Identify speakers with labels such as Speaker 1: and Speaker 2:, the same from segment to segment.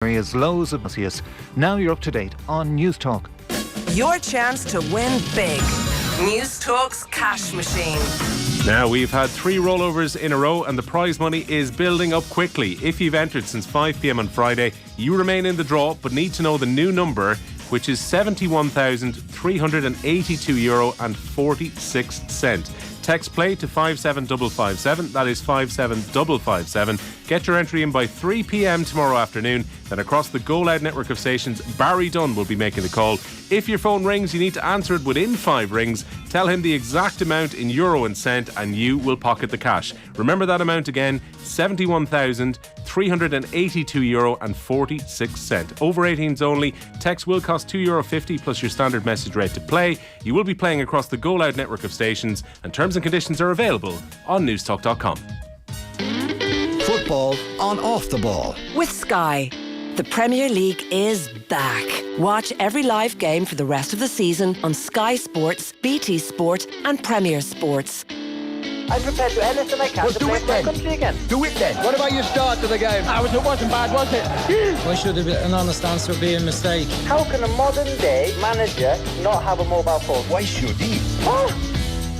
Speaker 1: Areas lows of Celsius. Now you're up to date on News Talk.
Speaker 2: Your chance to win big. News Talk's cash machine.
Speaker 3: Now, we've had 3 rollovers in a row and the prize money is building up quickly. If you've entered since 5 p.m. on Friday, you remain in the draw but need to know the new number, which is €71,382.46. Text play to 57557. That is 57557. Get your entry in by 3 p.m. tomorrow afternoon. Then across the Go Loud network of stations, Barry Dunn will be making the call. If your phone rings, you need to answer it within 5 rings. Tell him the exact amount in euro and cent and you will pocket the cash. Remember that amount again, €71,382.46. Over 18s only. Text will cost €2.50 plus your standard message rate to play. You will be playing across the Go Loud network of stations and terms and conditions are available on newstalk.com.
Speaker 4: Football on Off the Ball.
Speaker 2: With Sky. The Premier League is back. Watch every live game for the rest of the season on Sky Sports, BT Sport and Premier Sports.
Speaker 5: I'm prepared to do anything I can to play for my country again.
Speaker 4: Do it then. What about your start to the game?
Speaker 5: It wasn't bad, was it?
Speaker 6: Why should an honest answer be a mistake?
Speaker 5: How can a modern day manager not have a mobile phone?
Speaker 4: Why should he?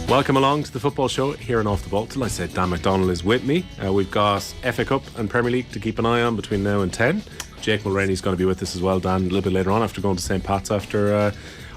Speaker 3: Welcome along to the football show here on Off the Ball. Till I said Dan McDonnell is with me. We've got FA Cup and Premier League to keep an eye on between now and 10. Jake Mulraney is going to be with us as well, Dan, a little bit later on after going to St. Pat's after,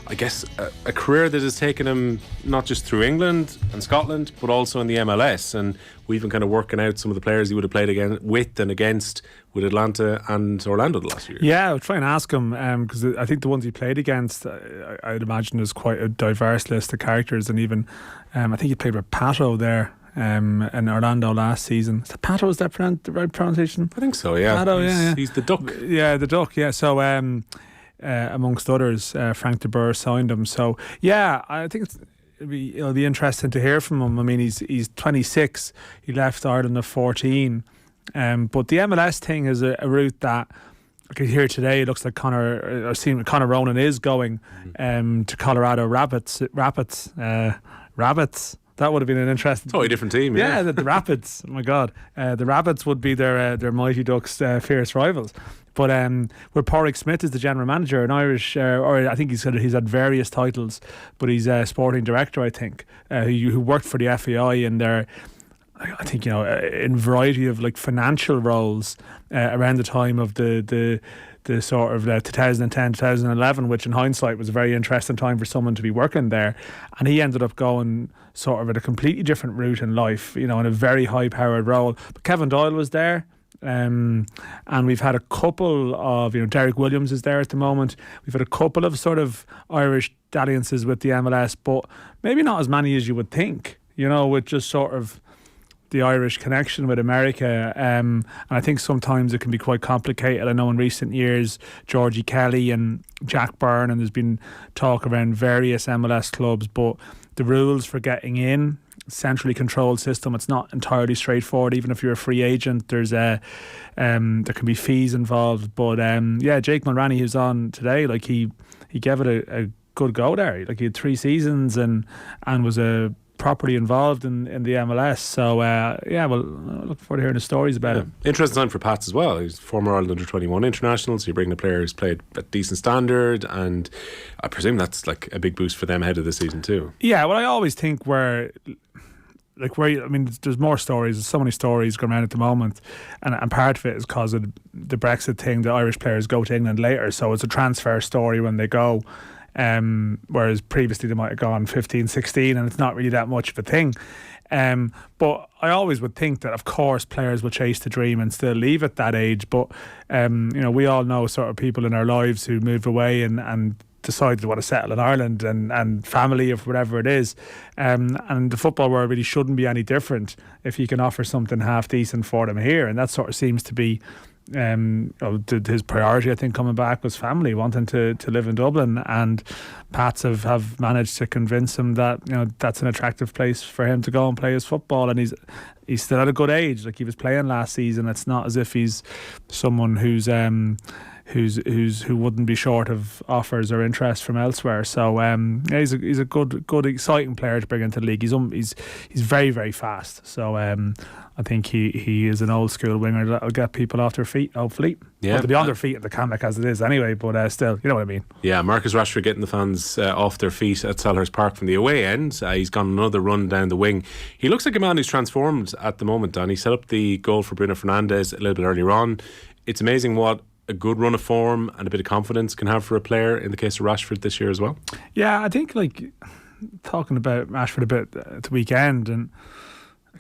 Speaker 3: I guess, a career that has taken him not just through England and Scotland, but also in the MLS. And we've been kind of working out some of the players he would have played again with and against with Atlanta and Orlando the last year.
Speaker 7: Yeah, I'll try and ask him because I think the ones he played against, I'd imagine there's quite a diverse list of characters, and even I think he played with Pato there. In Orlando last season. Is that Pato? Is that the right pronunciation?
Speaker 3: I think so, yeah.
Speaker 7: Pato,
Speaker 3: He's the Duck.
Speaker 7: Yeah, the Duck, yeah. So, amongst others, Frank de Boer signed him. So, yeah, I think it'll be interesting to hear from him. I mean, he's 26. He left Ireland at 14. But the MLS thing is a route that I could hear today. It looks like Conor Ronan is going to Colorado Rapids. That would have been an interesting...
Speaker 3: Totally different team, yeah.
Speaker 7: Yeah, the Rapids. Oh my God. The Rapids would be their Mighty Ducks' fierce rivals. But where Pádraig Smith is the general manager, an Irish, or I think he's had various titles, but he's a sporting director, I think, who worked for the FAI in their... I think, in variety of like financial roles around the time of the sort of 2010, 2011, which in hindsight was a very interesting time for someone to be working there. And he ended up going sort of at a completely different route in life, in a very high-powered role. But Kevin Doyle was there. And we've had a couple of, Derek Williams is there at the moment. We've had a couple of sort of Irish dalliances with the MLS, but maybe not as many as you would think, with just sort of the Irish connection with America, and I think sometimes it can be quite complicated. I know in recent years Georgie Kelly and Jack Byrne, and there's been talk around various MLS clubs, but the rules for getting in, centrally controlled system, it's not entirely straightforward. Even if you're a free agent, there's there can be fees involved. But Jake Mulraney, who's on today, like he gave it a good go there. Like he had 3 seasons and was a properly involved in the MLS. So well, look forward to hearing the stories about it.
Speaker 3: Interesting time for Pats as well. He's former Ireland under-21 international, so you bring a player who's played at decent standard, and I presume that's like a big boost for them ahead of the season too.
Speaker 7: Yeah, well, I always think there's more stories. There's so many stories going around at the moment, and part of it is because of the Brexit thing. The Irish players go to England later, so it's a transfer story when they go. Whereas previously they might have gone 15, 16 and it's not really that much of a thing. But I always would think that of course players will chase the dream and still leave at that age, but we all know sort of people in our lives who move away and decide they want to settle in Ireland and family or whatever it is, and the football world really shouldn't be any different if you can offer something half decent for them here, and that sort of seems to be his priority. I think coming back was family, wanting to live in Dublin, and Pats have managed to convince him that that's an attractive place for him to go and play his football, and he's still at a good age. Like he was playing last season. It's not as if he's someone who's who wouldn't be short of offers or interest from elsewhere. So he's a good exciting player to bring into the league. He's very, very fast. So I think he is an old school winger that'll get people off their feet, hopefully.
Speaker 3: Yeah,
Speaker 7: well, they'll be on their feet at the Camec as it is anyway, but still, you know what I mean.
Speaker 3: Yeah, Marcus Rashford getting the fans off their feet at Selhurst Park from the away end. He's gone another run down the wing. He looks like a man who's transformed at the moment, Dan. He set up the goal for Bruno Fernandes a little bit earlier on. It's amazing what a good run of form and a bit of confidence can have for a player in the case of Rashford this year as well. Yeah,
Speaker 7: I think talking about Rashford a bit at the weekend, and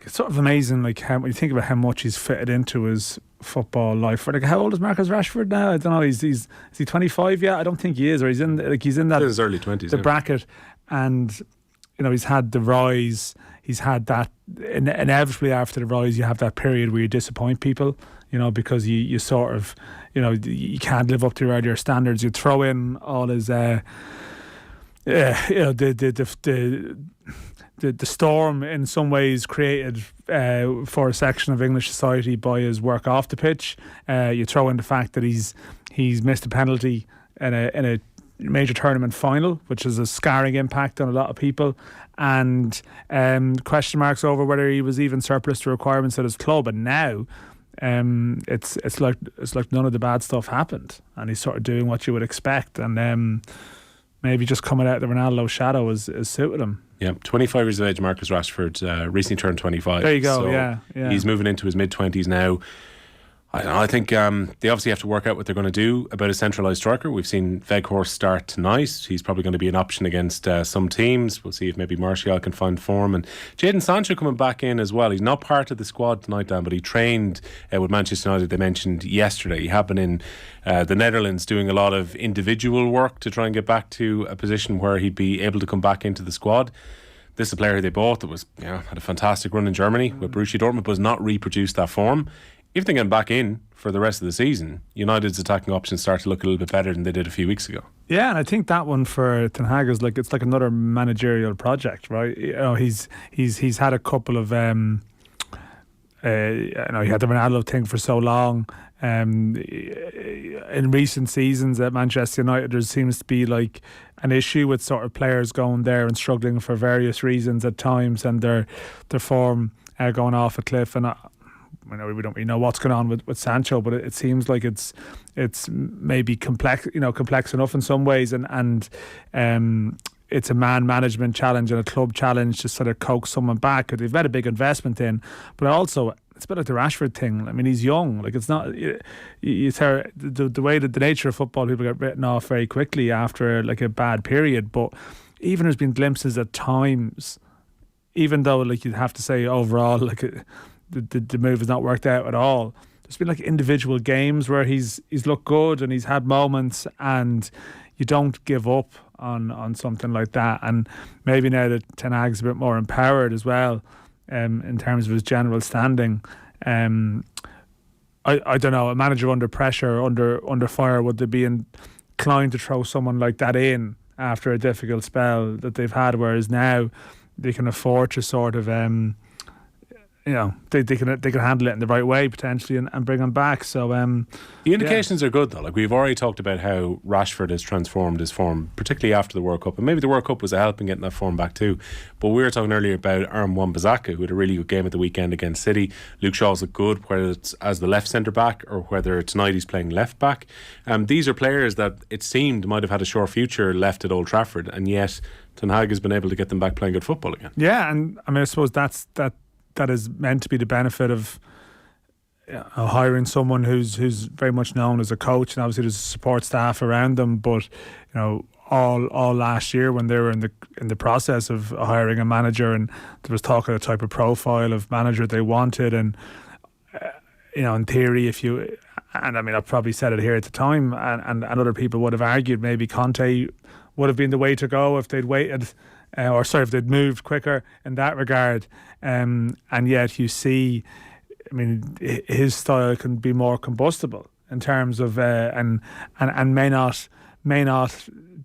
Speaker 7: it's sort of amazing when you think about how much he's fitted into his football life. How old is Marcus Rashford now? I don't know. Is he 25 yet? I don't think he is, or he's in that
Speaker 3: his early 20s,
Speaker 7: bracket. And he's had the rise. He's had that inevitably after the rise. You have that period where you disappoint people. Because you sort of you can't live up to your earlier standards. You throw in all his the storm in some ways created for a section of English society by his work off the pitch. You throw in the fact that he's missed a penalty in a major tournament final, which has a scarring impact on a lot of people, and question marks over whether he was even surplus to requirements at his club. And now it's like none of the bad stuff happened, and he's sort of doing what you would expect, and maybe just coming out of the Ronaldo shadow is suited him.
Speaker 3: Yeah, 25 years of age, Marcus Rashford, recently turned 25.
Speaker 7: There you go.
Speaker 3: So
Speaker 7: yeah.
Speaker 3: He's moving into his mid-20s now. I don't know, I think they obviously have to work out what they're going to do about a centralised striker. We've seen Weghorst start tonight. He's probably going to be an option against some teams. We'll see if maybe Martial can find form. And Jadon Sancho coming back in as well. He's not part of the squad tonight, Dan, but he trained with Manchester United, they mentioned yesterday. He had been in the Netherlands doing a lot of individual work to try and get back to a position where he'd be able to come back into the squad. This is a player they bought that was had a fantastic run in Germany with Borussia Dortmund, but has not reproduced that form. If they get back in for the rest of the season, United's attacking options start to look a little bit better than they did a few weeks ago. Yeah,
Speaker 7: and I think that one for Ten Hag is it's like another managerial project, right? He's had a couple of he had the Ronaldo thing for so long. In recent seasons at Manchester United, there seems to be an issue with sort of players going there and struggling for various reasons at times, and their form going off a cliff. And we don't really know what's going on with Sancho, but it seems like it's maybe complex enough in some ways, and it's a man management challenge and a club challenge to sort of coax someone back. They've made a big investment in, but also it's a bit like the Rashford thing. I mean, he's young. It's not the way that the nature of football, people get written off very quickly after a bad period. But even there's been glimpses at times, even though you'd have to say overall the move has not worked out at all. There's been individual games where he's looked good and he's had moments, and you don't give up on something like that. And maybe now that Ten Hag's a bit more empowered as well, in terms of his general standing, I don't know, a manager under pressure, under fire, would they be inclined to throw someone like that in after a difficult spell that they've had, whereas now they can afford to sort of they can handle it in the right way potentially and bring him back. So
Speaker 3: the indications are good though. We've already talked about how Rashford has transformed his form, particularly after the World Cup, and maybe the World Cup was a help in getting that form back too. But we were talking earlier about Aaron Wan-Bissaka, who had a really good game at the weekend against City. Luke Shaw's looked good, whether it's as the left centre back or whether tonight he's playing left back. These are players that it seemed might have had a sure future left at Old Trafford, and yet Ten Hag has been able to get them back playing good football again.
Speaker 7: Yeah, and I mean, I suppose that is meant to be the benefit of hiring someone who's very much known as a coach, and obviously there's a support staff around them. But all last year when they were in the process of hiring a manager, and there was talk of the type of profile of manager they wanted, and in theory, and I mean, I've probably said it here at the time, and other people would have argued maybe Conte would have been the way to go if they'd waited. If they'd moved quicker in that regard, and yet you see, I mean, his style can be more combustible in terms of and may not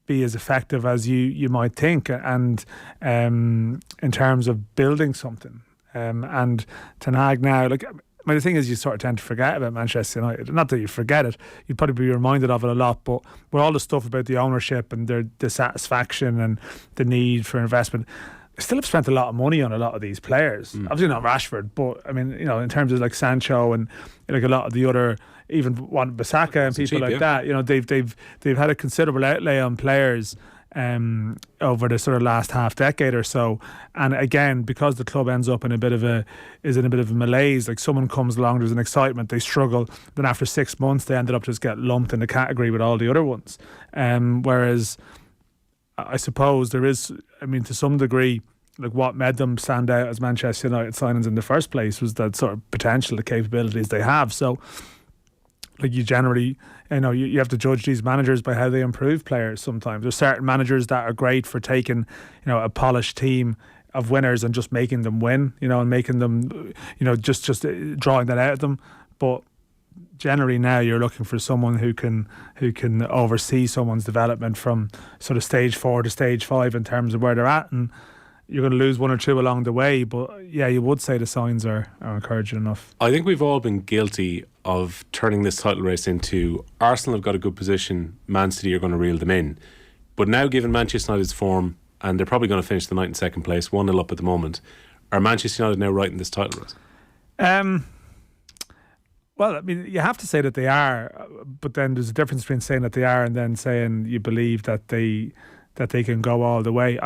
Speaker 7: be as effective as you might think, and in terms of building something, and Ten Hag now, I mean, the thing is, you sort of tend to forget about Manchester United. Not that you forget it, you'd probably be reminded of it a lot, but with all the stuff about the ownership and their dissatisfaction and the need for investment, they still have spent a lot of money on a lot of these players. Obviously not Rashford, but I mean, in terms of like Sancho and like a lot of the other, even Bissaka and people like that, they've had a considerable outlay on players over the sort of last half decade or so. And again, because the club ends up in a bit of a malaise, like someone comes along, there's an excitement, they struggle, then after 6 months they ended up just get lumped in the category with all the other ones. Whereas I suppose there is, to some degree, like what made them stand out as Manchester United signings in the first place was that sort of potential, the capabilities they have. So like you generally, you have to judge these managers by how they improve players sometimes. There's certain managers that are great for taking, a polished team of winners and just making them win, and making them, just drawing that out of them. But generally now you're looking for someone who can oversee someone's development from sort of stage 4 to stage 5 in terms of where they're at, and you're going to lose one or two along the way, but yeah, you would say the signs are encouraging enough.
Speaker 3: I think we've all been guilty of turning this title race into Arsenal have got a good position, Man City are going to reel them in. But now, given Manchester United's form, and they're probably going to finish the night in second place, 1-0 up at the moment, are Manchester United now right in this title race?
Speaker 7: Well, you have to say that they are, but then there's a difference between saying that they are and then saying you believe that they can go all the way.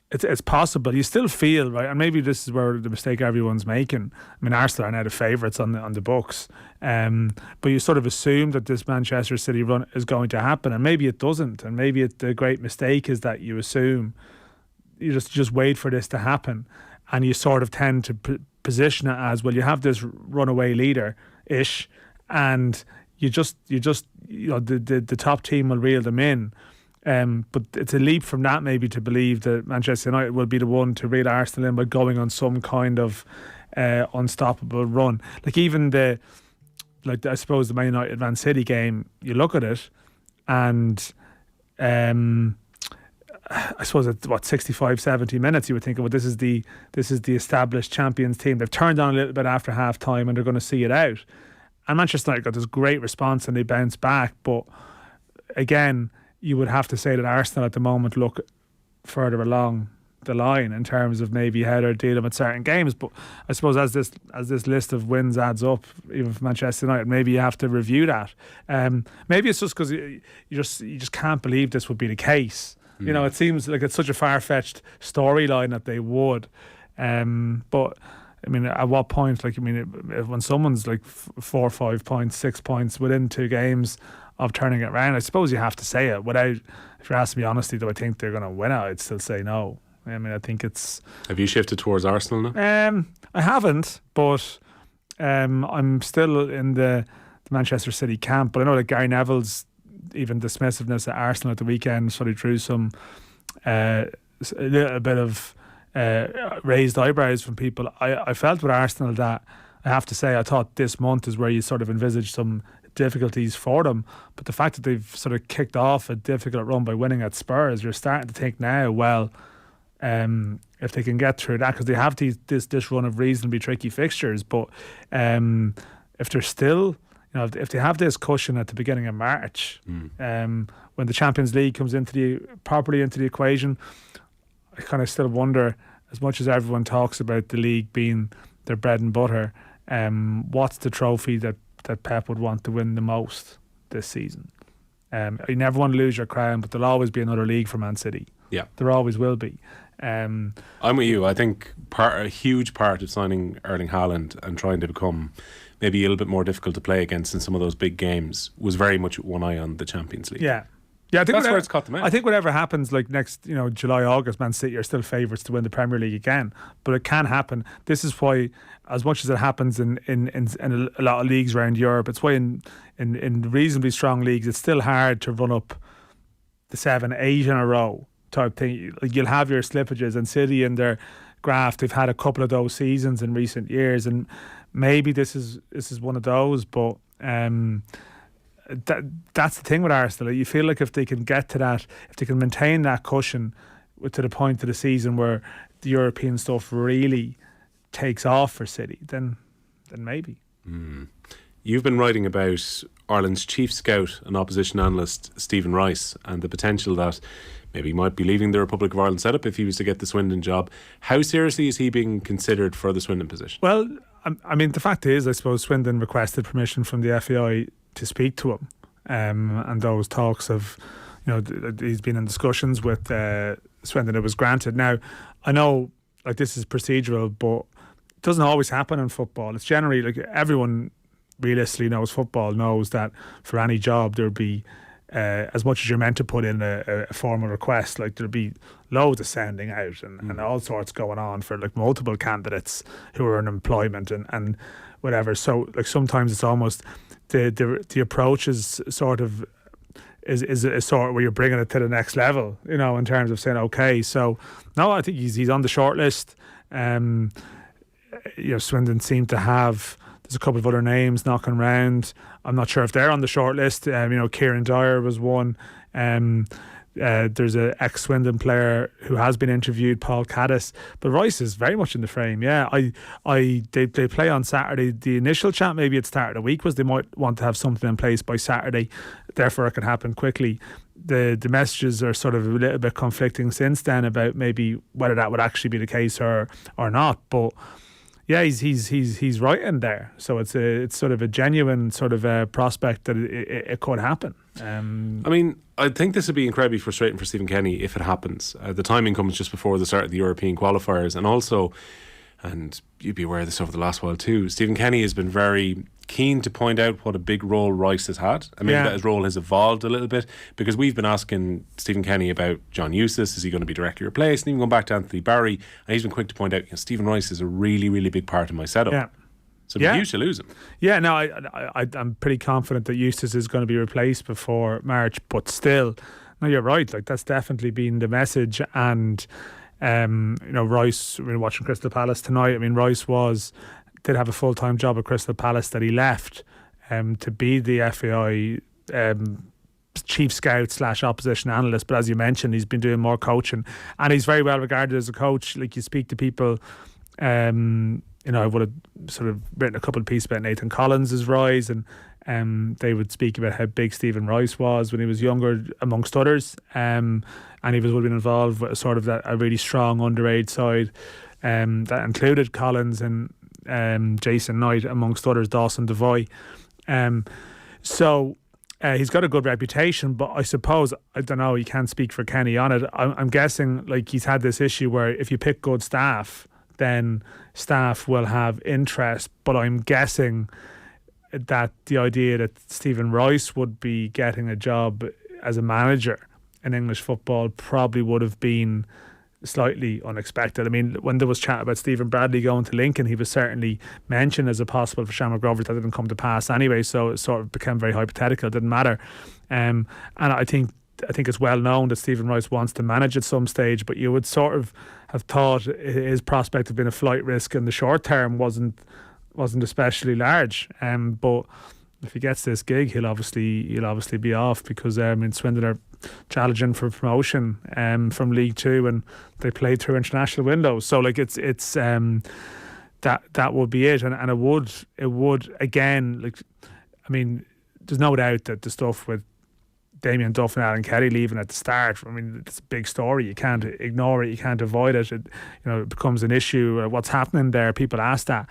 Speaker 7: It's possible. You still feel, right, and maybe this is where the mistake everyone's making. Arsenal are now the favourites on the books, but you sort of assume that this Manchester City run is going to happen, and maybe it doesn't. And maybe the great mistake is that you assume you just wait for this to happen, and you sort of tend to position it as, well, you have this runaway leader ish, and you just the top team will reel them in. But it's a leap from that maybe to believe that Manchester United will be the one to reel Arsenal in by going on some kind of unstoppable run. Like even I suppose the Man United Man City game, you look at it and I suppose at 65, 70 minutes you would think, well, this is the established champions team. They've turned on a little bit after half time and they're going to see it out. And Manchester United got this great response and they bounced back, but again, you would have to say that Arsenal at the moment look further along the line in terms of maybe how they're dealing with certain games. But I suppose as this list of wins adds up, even for Manchester United, maybe you have to review that. Maybe it's just because you just can't believe this would be the case. It seems like it's such a far-fetched storyline that they would. But at what point? When someone's like 4 or 5 points, 6 points within 2 games of turning it around, I suppose you have to say it. Without, if you're asking me honestly, do I think they're going to win it? I'd still say no. I think it's. Have
Speaker 3: you shifted towards Arsenal now?
Speaker 7: I haven't, but I'm still in the Manchester City camp. But I know that Gary Neville's even dismissiveness at Arsenal at the weekend sort of drew some a little bit of raised eyebrows from people. I felt with Arsenal that, I have to say, I thought this month is where you sort of envisaged some difficulties for them, but the fact that they've sort of kicked off a difficult run by winning at Spurs, you're starting to think now, well, if they can get through that, because they have this run of reasonably tricky fixtures, but if they're still, if they have this cushion at the beginning of March, when the Champions League comes properly into the equation, I kind of still wonder, as much as everyone talks about the league being their bread and butter, what's the trophy that Pep would want to win the most this season? You never want to lose your crown, but there'll always be another league for Man City.
Speaker 3: Yeah,
Speaker 7: there always will be.
Speaker 3: I'm with you. I think a huge part of signing Erling Haaland and trying to become maybe a little bit more difficult to play against in some of those big games was very much with one eye on the Champions League.
Speaker 7: Yeah, I think
Speaker 3: that's where it's caught them out.
Speaker 7: I think whatever happens, like next, July, August, Man City are still favourites to win the Premier League again. But it can happen. This is why, as much as it happens in a lot of leagues around Europe, it's why in reasonably strong leagues, it's still hard to run up the 7, 8 in a row type thing. Like you'll have your slippages, and City in their graph, they've had a couple of those seasons in recent years, and maybe this is one of those, but. That's the thing with Arsenal. You feel like if they can get to that, if they can maintain that cushion to the point of the season where the European stuff really takes off for City, then then maybe.
Speaker 3: You've been writing about Ireland's chief scout and opposition analyst Stephen Rice and the potential that maybe he might be leaving the Republic of Ireland setup if he was to get the Swindon job. How seriously is he being considered for the Swindon position?
Speaker 7: Well, I mean, the fact is, I suppose Swindon requested permission from the FAI to speak to him, and those talks have, he's been in discussions with Swindon. It was granted. Now, I know, this is procedural, but it doesn't always happen in football. It's generally everyone realistically knows football, knows that for any job there'll be as much as you're meant to put in a formal request, there'll be loads of sending out and all sorts going on for multiple candidates who are in employment and whatever. So sometimes it's almost the approach is sort of is sort of where you're bringing it to the next level, in terms of saying, okay, so no, I think he's on the short list. Swindon seem to have, there's a couple of other names knocking around. I'm not sure if they're on the short list. Kieran Dyer was one. There's an ex-Swindon player who has been interviewed, Paul Caddis. But Rice is very much in the frame. Yeah, they play on Saturday. The initial chat, maybe at the start of the week, was they might want to have something in place by Saturday. Therefore, it can happen quickly. The messages are sort of a little bit conflicting since then about maybe whether that would actually be the case or not. But yeah, he's right in there. So it's sort of a genuine sort of prospect that it could happen.
Speaker 3: I think this would be incredibly frustrating for Stephen Kenny if it happens. The timing comes just before the start of the European qualifiers, and also, and you'd be aware of this over the last while too, Stephen Kenny has been very keen to point out what a big role Rice has had. That his role has evolved a little bit, because we've been asking Stephen Kenny about John Eustace, is he going to be directly replaced, and even going back to Anthony Barry, and he's been quick to point out, Stephen Rice is a really, really big part of my setup.
Speaker 7: Yeah.
Speaker 3: So it'd be huge to lose him.
Speaker 7: Yeah, no, I'm pretty confident that Eustace is going to be replaced before March, but still, no, you're right. That's definitely been the message. And Rice, we were watching Crystal Palace tonight. Rice did have a full-time job at Crystal Palace that he left to be the FAI chief scout / opposition analyst. But as you mentioned, he's been doing more coaching, and he's very well regarded as a coach. You speak to people. I would have sort of written a couple of pieces about Nathan Collins' rise, and they would speak about how big Stephen Rice was when he was younger, amongst others. And he would have been involved with sort of a really strong underage side that included Collins and Jason Knight, amongst others, Dawson Devoy. So he's got a good reputation, but I suppose, I don't know, you can't speak for Kenny on it. I'm guessing he's had this issue where if you pick good staff, then staff will have interest. But I'm guessing that the idea that Stephen Rice would be getting a job as a manager in English football probably would have been slightly unexpected. When there was chat about Stephen Bradley going to Lincoln, he was certainly mentioned as a possible for Shamrock Rovers. That didn't come to pass anyway, so it sort of became very hypothetical. It didn't matter. And I think it's well known that Stephen Rice wants to manage at some stage, but you would sort of have thought his prospect of being a flight risk in the short term wasn't especially large. But if he gets this gig, he'll obviously be off, because Swindon are challenging for promotion from League Two, and they played through international windows. So it's that would be it, and it would again, there's no doubt that the stuff with Damien Duff and Alan Kelly leaving at the start, it's a big story. You can't ignore it. You can't avoid it. It becomes an issue. What's happening there? People ask that.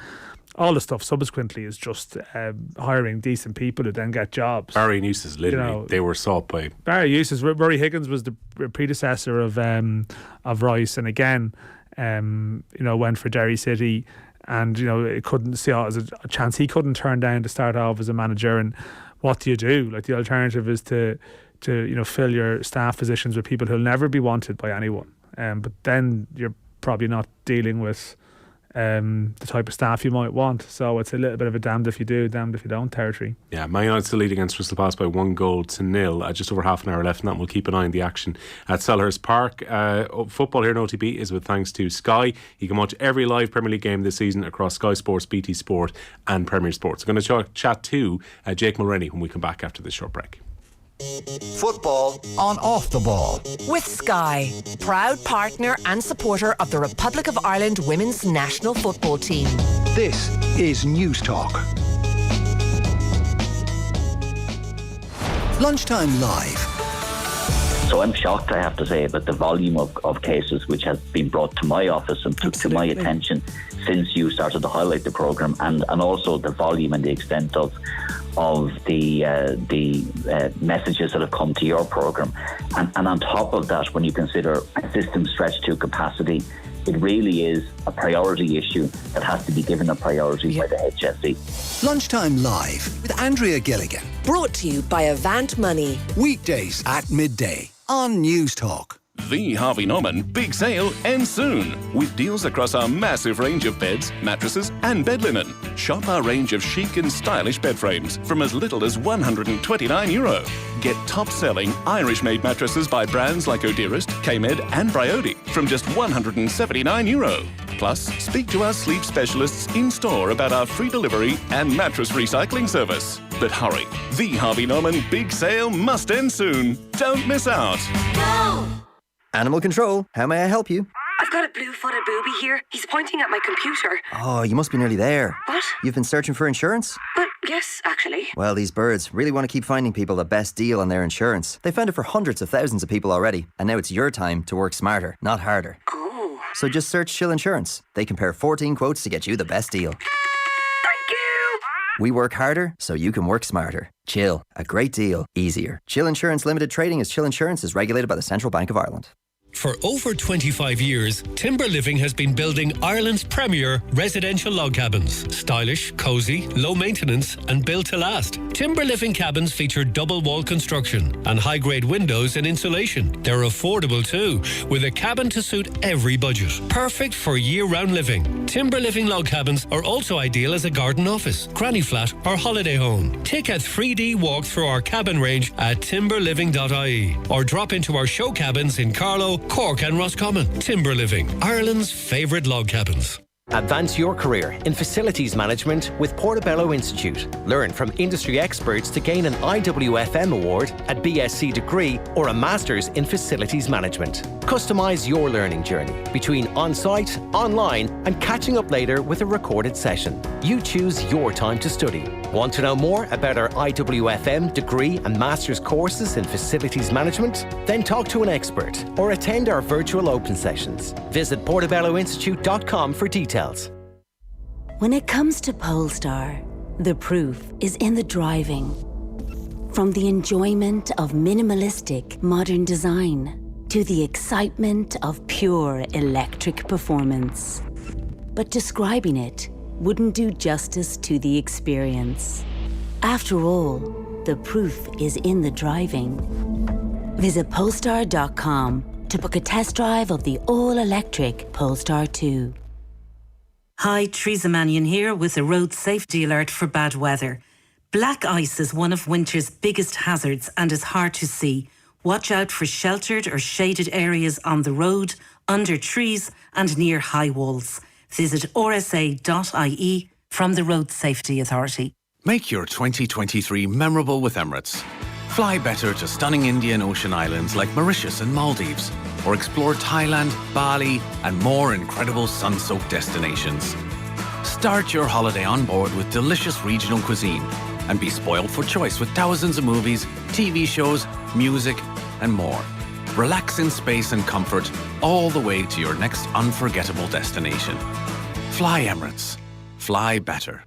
Speaker 7: All the stuff subsequently is just hiring decent people who then get jobs.
Speaker 3: Barry and Eustace, literally, they were sought by
Speaker 7: Barry Eustace. Rory Higgins was the predecessor of Rice, and again, went for Derry City, and it couldn't see it as a chance he couldn't turn down to start off as a manager. And what do you do? The alternative is to fill your staff positions with people who'll never be wanted by anyone. But then you're probably not dealing with the type of staff you might want. So it's a little bit of a damned if you do, damned if you don't territory.
Speaker 3: Yeah, Man United still lead against Crystal Palace by 1-0. Just over half an hour left, and that we'll keep an eye on the action at Selhurst Park. Football here in OTB is with thanks to Sky. You can watch every live Premier League game this season across Sky Sports, BT Sport and Premier Sports. I'm going to chat to Jake Mulraney when we come back after this short break.
Speaker 4: Football on Off the Ball.
Speaker 2: With Sky, proud partner and supporter of the Republic of Ireland women's national football team.
Speaker 4: This is News Talk. Lunchtime Live.
Speaker 8: So I'm shocked, I have to say, about the volume of cases which has been brought to my office and to my attention since you started to highlight the programme, and also the volume and the extent of the messages that have come to your programme. And on top of that, when you consider a system stretched to capacity, it really is a priority issue that has to be given a priority by the HSE.
Speaker 4: Lunchtime Live with Andrea Gilligan.
Speaker 2: Brought to you by Avant Money.
Speaker 4: Weekdays at midday on News Talk.
Speaker 9: The Harvey Norman Big Sale ends soon, with deals across our massive range of beds, mattresses and bed linen. Shop our range of chic and stylish bed frames from as little as €129. Get top-selling Irish-made mattresses by brands like O'Dearest, K-Med and Bryody from just €179. Plus, speak to our sleep specialists in-store about our free delivery and mattress recycling service. But hurry, the Harvey Norman Big Sale must end soon. Don't miss out.
Speaker 10: Go!
Speaker 11: Animal Control, how may I help you?
Speaker 10: I've got a blue-footed booby here. He's pointing at my computer.
Speaker 11: Oh, you must be nearly there.
Speaker 10: What?
Speaker 11: You've been searching for insurance?
Speaker 10: But yes, actually.
Speaker 11: Well, these birds really want to keep finding people the best deal on their insurance. They found it for hundreds of thousands of people already, and now it's your time to work smarter, not harder.
Speaker 10: Oh.
Speaker 11: So just search Chill Insurance. They compare 14 quotes to get you the best deal.
Speaker 10: Thank you!
Speaker 11: We work harder so you can work smarter. Chill, a great deal, easier. Chill Insurance Limited Trading as Chill Insurance is regulated by the Central Bank of Ireland.
Speaker 12: For over 25 years, Timber Living has been building Ireland's premier residential log cabins. Stylish, cosy, low maintenance and built to last. Timber Living cabins feature double wall construction and high-grade windows and insulation. They're affordable too, with a cabin to suit every budget. Perfect for year-round living. Timber Living log cabins are also ideal as a garden office, granny flat or holiday home. Take a 3D walk through our cabin range at timberliving.ie or drop into our show cabins in Carlow, Cork and Roscommon. Timber Living, Ireland's favourite log cabins.
Speaker 13: Advance your career in facilities management with Portobello Institute. Learn from industry experts to gain an IWFM award at BSc degree or a Master's in Facilities Management. Customise your learning journey between on-site, online and catching up later with a recorded session. You choose your time to study. Want to know more about our IWFM degree and Master's courses in Facilities Management? Then talk to an expert or attend our virtual open sessions. Visit portobelloinstitute.com for details.
Speaker 14: When it comes to Polestar, the proof is in the driving. From the enjoyment of minimalistic modern design to the excitement of pure electric performance. But describing it wouldn't do justice to the experience. After all, the proof is in the driving. Visit Polestar.com to book a test drive of the all-electric Polestar 2.
Speaker 15: Hi, Teresa Mannion here with a road safety alert for bad weather. Black ice is one of winter's biggest hazards and is hard to see. Watch out for sheltered or shaded areas on the road, under trees and near high walls. Visit rsa.ie from the Road Safety Authority.
Speaker 16: Make your 2023 memorable with Emirates. Fly better to stunning Indian Ocean islands like Mauritius and Maldives, or explore Thailand, Bali, and more incredible sun-soaked destinations. Start your holiday on board with delicious regional cuisine and be spoiled for choice with thousands of movies, TV shows, music, and more. Relax in space and comfort all the way to your next unforgettable destination. Fly Emirates. Fly better.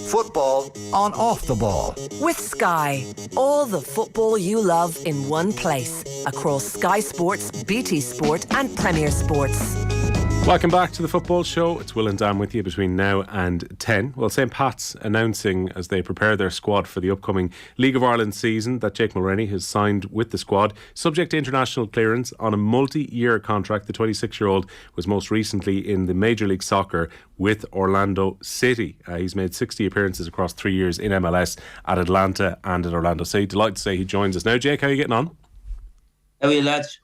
Speaker 4: Football on Off the Ball.
Speaker 2: With Sky, all the football you love in one place. Across Sky Sports, BT Sport and Premier Sports.
Speaker 3: Welcome back to the Football Show. It's Will and Dan with you between now and 10. Well, St. Pat's announcing as they prepare their squad for the upcoming League of Ireland season that Jake Mulraney has signed with the squad, subject to international clearance on a multi-year contract. The 26-year-old was most recently in the Major League Soccer with Orlando City. He's made 60 appearances across 3 years in MLS at Atlanta and at Orlando City. Delighted to say he joins us now. Jake, how are you getting on?
Speaker 17: How are you, lads?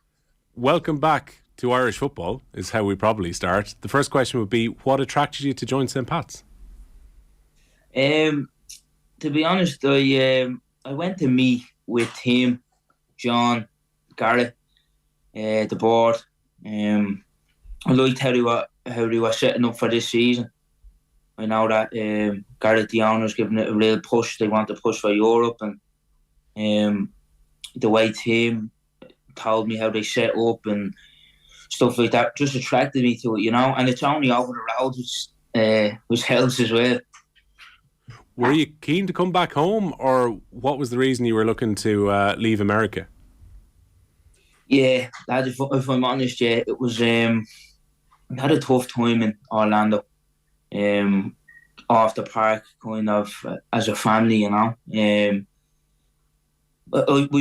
Speaker 3: Welcome back to Irish football is how we probably start. The first question would be, what attracted you to join St. Pat's?
Speaker 17: To be honest, I went to meet with Tim, John, Garrett, the board. I liked how they were setting up for this season. I know that Gareth, the owner's giving it a real push. They want to push for Europe, and the way team told me how they set up and stuff like that just attracted me to it, and it's only over the road, which helps as well.
Speaker 3: Were you keen to come back home, or what was the reason you were looking to leave America?
Speaker 17: Yeah, lad, if I'm honest, it was I had a tough time in Orlando, off the park, kind of as a family, we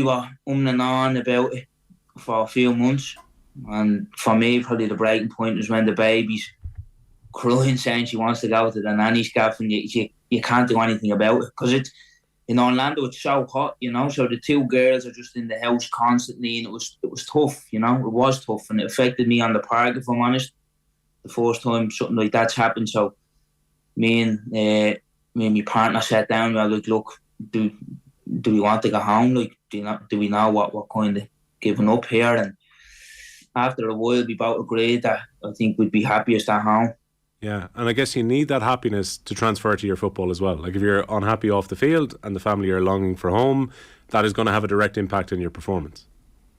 Speaker 17: were and on about it for a few months, and for me, probably the breaking point was when the baby's crying, saying she wants to go to the nanny's gaff, and you can't do anything about it because it's in Orlando. It's so hot, So the two girls are just in the house constantly, and it was tough, It was tough, and it affected me on the park, if I'm honest. The first time something like that's happened, so me and my partner sat down. We were like, look, do we want to go home? Like, do we know what we're kind of giving up here? And after a while, we both agreed that I think we'd be happiest at home.
Speaker 3: Yeah, and I guess you need that happiness to transfer to your football as well. Like if you're unhappy off the field and the family are longing for home, that is going to have a direct impact on your performance.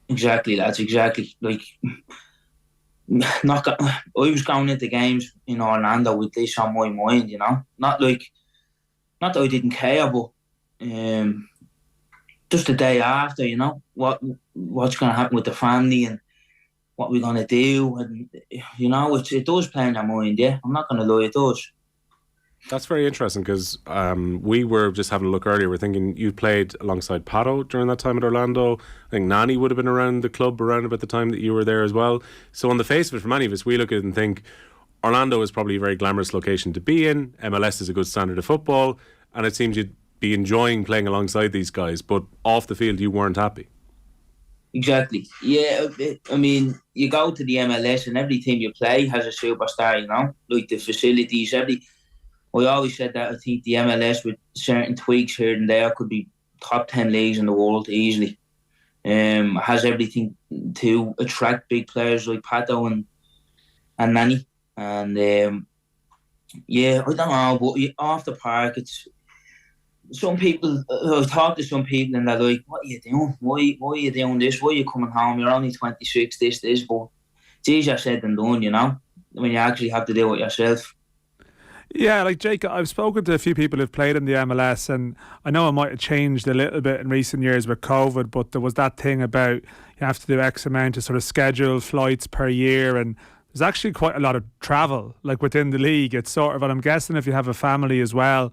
Speaker 17: Exactly, that's exactly. Like, I was going into games in Orlando with this on my mind, Not that I didn't care, but just the day after, what's going to happen with the family and what we're going to do, and it does play in your mind. Yeah, I'm not going to lie, it does.
Speaker 3: That's very interesting because we were just having a look earlier. We're thinking you played alongside Pato during that time at Orlando. I think Nani would have been around the club around about the time that you were there as well. So on the face of it, for many of us, we look at it and think Orlando is probably a very glamorous location to be in. MLS is a good standard of football, and it seems you'd be enjoying playing alongside these guys, but off the field you weren't happy.
Speaker 17: Exactly. Yeah, I mean, you go to the MLS and every team you play has a superstar, like the facilities, I always said that I think the MLS with certain tweaks here and there could be top 10 leagues in the world easily. Has everything to attract big players like Pato and Nani. And I don't know, but off the park, it's some people. I've talked to some people and they're like, "What are you doing? Why are you doing this? Why are you coming home? You're only 26. This." But it's easier said than done, when you actually have to do it yourself.
Speaker 7: Yeah, like Jake, I've spoken to a few people who've played in the MLS, and I know it might have changed a little bit in recent years with COVID, but there was that thing about you have to do X amount of sort of scheduled flights per year, and there's actually quite a lot of travel, like within the league. It's sort of, and I'm guessing if you have a family as well,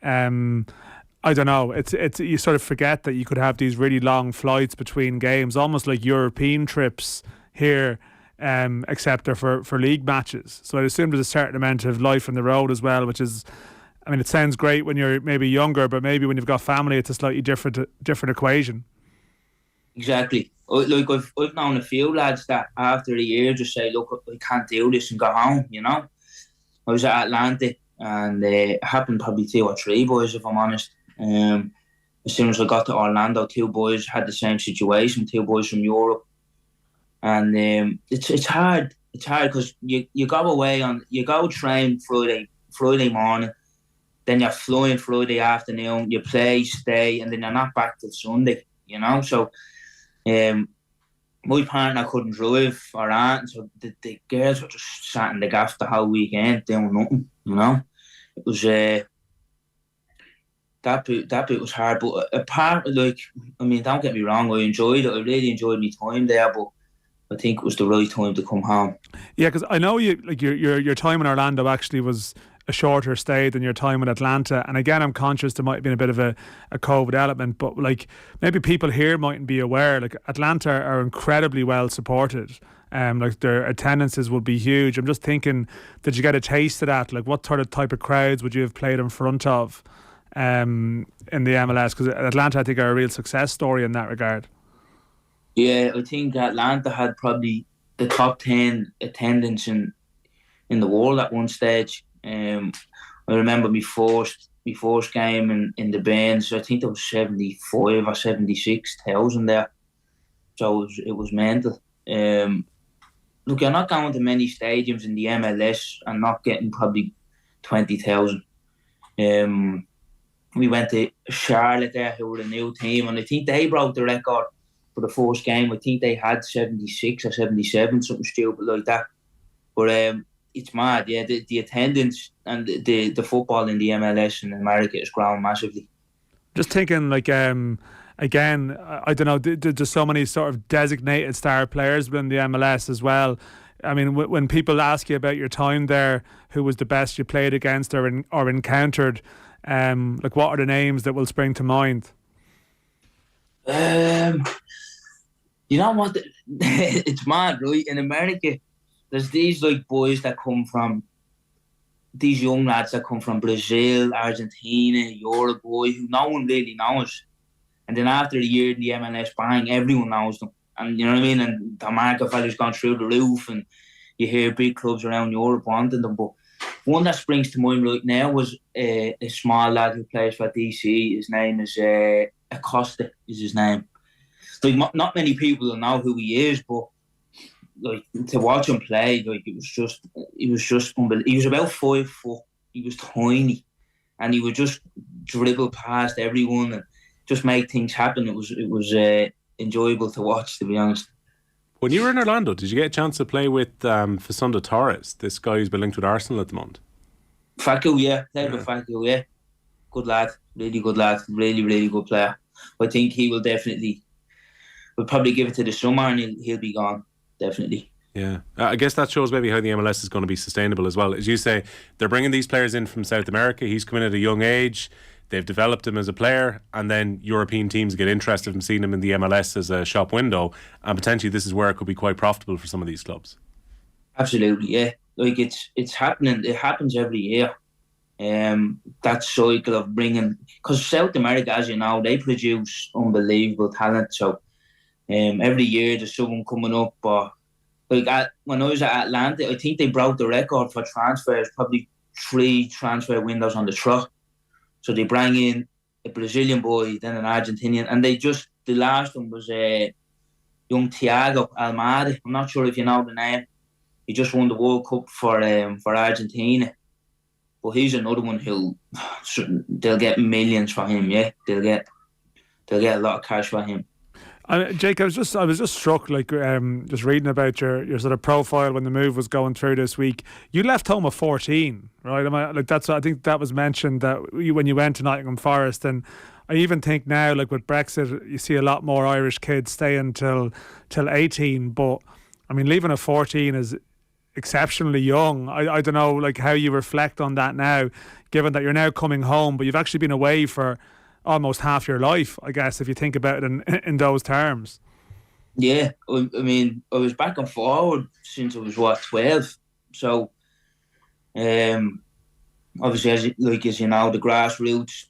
Speaker 7: I don't know, it's you sort of forget that you could have these really long flights between games, almost like European trips here. Except they're for league matches. So I assume there's a certain amount of life on the road as well, which is, I mean, it sounds great when you're maybe younger, but maybe when you've got family, it's a slightly different equation.
Speaker 17: Exactly. Like I've known a few lads that after a year just say, look, I can't do this and go home, I was at Atheltic and it happened probably 2 or 3 boys, if I'm honest. As soon as I got to Orlando, 2 boys had the same situation, 2 boys from Europe. And it's hard. It's hard because you go away you go train Friday morning, then you're flying Friday afternoon, you play, stay, and then you're not back till Sunday, So my partner couldn't drive or aunt, so the girls were just sat in the gaff the whole weekend doing nothing, It was that bit was hard, but apart, don't get me wrong, I enjoyed it. I really enjoyed my time there, but I think it was the right time to come home. Yeah,
Speaker 7: because I know your time in Orlando actually was a shorter stay than your time in Atlanta. And again, I'm conscious there might have been a bit of a COVID element, but like maybe people here mightn't be aware. Like Atlanta are incredibly well supported. Like their attendances would be huge. I'm just thinking, did you get a taste of that? Like what sort of type of crowds would you have played in front of in the MLS? Because Atlanta, I think, are a real success story in that regard.
Speaker 17: Yeah, I think Atlanta had probably the top 10 attendance in the world at one stage. I remember my first game in the Bains, I think there was 75 or 76,000 there. So it was mental. Look, you're not going to many stadiums in the MLS and not getting probably 20,000. We went to Charlotte there, who were a new team, and I think they broke the record for the first game. I think they had 76 or 77, something stupid like that. But it's mad, yeah. The attendance and the football in the MLS in America is growing massively.
Speaker 7: Just thinking, like, again, I don't know, there's so many sort of designated star players within the MLS as well. I mean, when people ask you about your time there, who was the best you played against or encountered, like, what are the names that will spring to mind?
Speaker 17: You know what? It's mad, right? In America, there's these like boys that come from, these young lads that come from Brazil, Argentina, Uruguay, who no one really knows. And then after a year in the MLS, bang, everyone knows them. And you know what I mean? And the market value's gone through the roof, and you hear big clubs around Europe wanting them. But one that springs to mind right now was a small lad who plays for DC. His name is Acosta, is his name. Like, not many people will know who he is, but like, to watch him play, like, he was just unbelievable. He was about 5 foot. He was tiny, and he would just dribble past everyone and just make things happen. It was enjoyable to watch, to be honest.
Speaker 3: When you were in Orlando, did you get a chance to play with Facundo Torres, this guy who's been linked with Arsenal at the moment?
Speaker 17: Facu, yeah. Played with Facu, yeah. Good lad. Really good lad. Really, really good player. I think he will definitely... We'll probably give it to the summer and he'll be gone, definitely.
Speaker 3: Yeah, I guess that shows maybe how the MLS is going to be sustainable as well. As you say, they're bringing these players in from South America. He's come in at a young age. They've developed him as a player, and then European teams get interested in seeing him in the MLS as a shop window, and potentially this is where it could be quite profitable for some of these clubs.
Speaker 17: Absolutely, yeah. Like, it's happening. It happens every year. That cycle of bringing... Because South America, as you know, they produce unbelievable talent, so... every year there's someone coming up, or like when I was at Atlanta, I think they broke the record for transfers, probably 3 transfer windows on the trot. So they bring in a Brazilian boy, then an Argentinian, and the last one was young Thiago Almada. I'm not sure if you know the name. He just won the World Cup for Argentina, but he's another one they'll get millions for him. Yeah, they'll get a lot of cash for him.
Speaker 7: Jake, I was just struck, like, just reading about your sort of profile when the move was going through this week. You left home at 14, right? I think that was mentioned that when you went to Nottingham Forest, and I even think now, like with Brexit, you see a lot more Irish kids staying till 18. But I mean, leaving at 14 is exceptionally young. I don't know, like, how you reflect on that now, given that you're now coming home, but you've actually been away for almost half your life, I guess, if you think about it in those terms.
Speaker 17: Yeah, I mean, I was back and forward since I was 12. So, obviously, as you know, the grassroots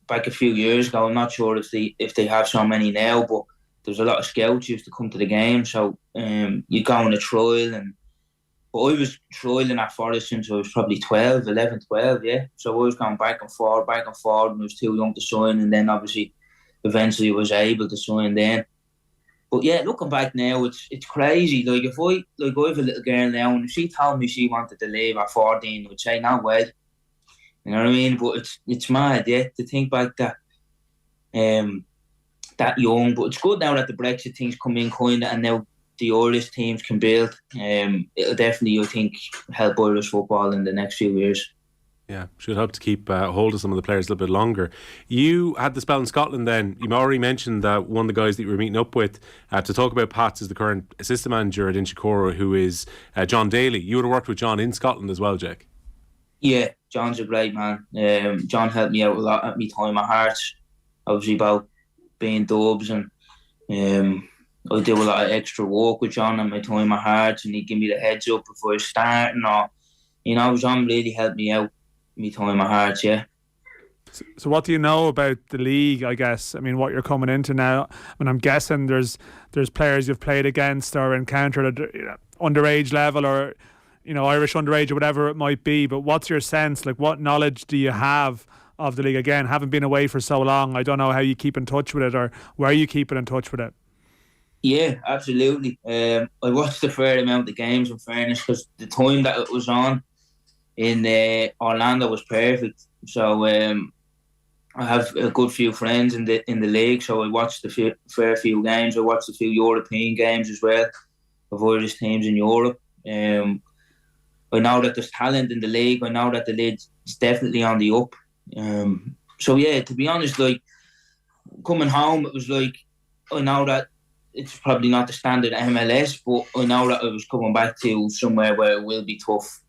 Speaker 17: back a few years ago. I'm not sure if they have so many now, but there's a lot of scouts used to come to the game. So, you go on a trial, but I was trialling at Forest since I was probably 11, 12, yeah. So I was going back and forward, and I was too young to sign, and then obviously, eventually I was able to sign then. But yeah, looking back now, it's crazy. Like, if I have a little girl now, and if she told me she wanted to leave at 14, I would say, no way. You know what I mean? But it's mad, yeah, to think back that young. But it's good now that the Brexit things come in kind of, and now the Irish teams can build. It'll definitely, I think, help Irish football in the next few years.
Speaker 3: Yeah, should help to keep hold of some of the players a little bit longer. You had the spell in Scotland then. You already mentioned that one of the guys that you were meeting up with to talk about Pats is the current assistant manager at Inchicore, who is John Daly. You would have worked with John in Scotland as well, Jake.
Speaker 17: Yeah, John's a great man. John helped me out a lot at my time at Hearts, obviously about being Dubs, and I did a lot of extra work with John at my time at Hearts, and he'd give me the heads up before I was starting, or, you know, John really helped me out my time at Hearts, yeah.
Speaker 7: So what do you know about the league, I guess? I mean, what you're coming into now? I mean, I'm guessing there's players you've played against or encountered at underage level, or, you know, Irish underage or whatever it might be, but what's your sense? Like, what knowledge do you have of the league? Again, haven't been away for so long, I don't know how you keep in touch with it, or where you keep in touch with it.
Speaker 17: Yeah, absolutely. I watched a fair amount of games, in fairness, because the time that it was on, in Orlando was perfect. So I have a good few friends in the league, so I watched a fair few games. I watched a few European games as well of Irish teams in Europe. I know that there's talent in the league. I know that the league's definitely on the up. So yeah, to be honest, like coming home, it was like I know that it's probably not the standard MLS, but I know that I was coming back to somewhere where it will be tough.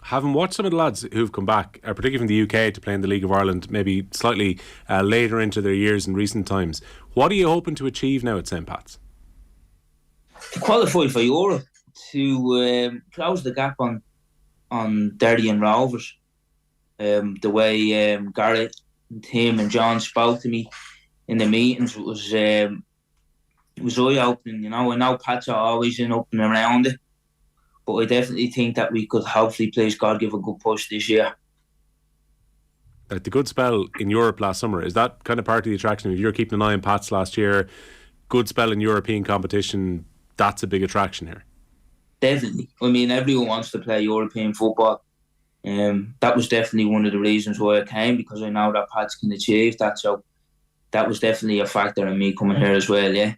Speaker 3: Having watched some of the lads who've come back, particularly from the UK, to play in the League of Ireland, maybe slightly later into their years in recent times, what are you hoping to achieve now at St. Pat's?
Speaker 17: To qualify for Europe, to close the gap on Derry and Rovers. The way Garrett and Tim and John spoke to me in the meetings was eye-opening. You know, I know Pats are always in up and around it, but I definitely think that we could hopefully, please God, give a good push this year.
Speaker 3: The good spell in Europe last summer, is that kind of part of the attraction? If you're keeping an eye on Pats last year, good spell in European competition, that's a big attraction here. Definitely.
Speaker 17: I mean, everyone wants to play European football. That was definitely one of the reasons why I came, because I know that Pats can achieve that. So that was definitely a factor in me coming here as well, yeah.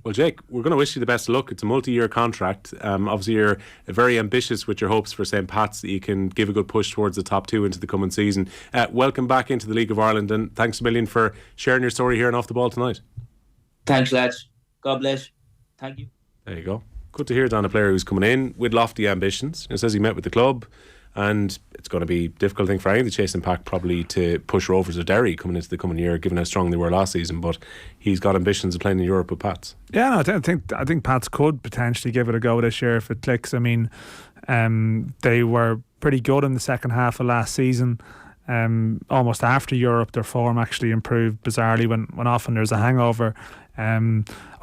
Speaker 3: Well, Jake, we're going to wish you the best of luck. It's a multi-year contract. Obviously, you're very ambitious with your hopes for St. Pat's that you can give a good push towards the top two into the coming season. Welcome back into the League of Ireland, and thanks a million for sharing your story here on Off the Ball tonight.
Speaker 17: Thanks, lads. God bless. Thank you.
Speaker 3: There you go. Good to hear, Dan, a player who's coming in with lofty ambitions. It says he met with the club, and it's going to be a difficult thing for any of the chasing pack probably to push Rovers or Derry coming into the coming year, given how strong they were last season. But he's got ambitions of playing in Europe with Pats. Yeah, no, I think Pats could potentially give it a go this year if it clicks. I mean, they were pretty good in the second half of last season. Almost after Europe, their form actually improved bizarrely when often there's a hangover.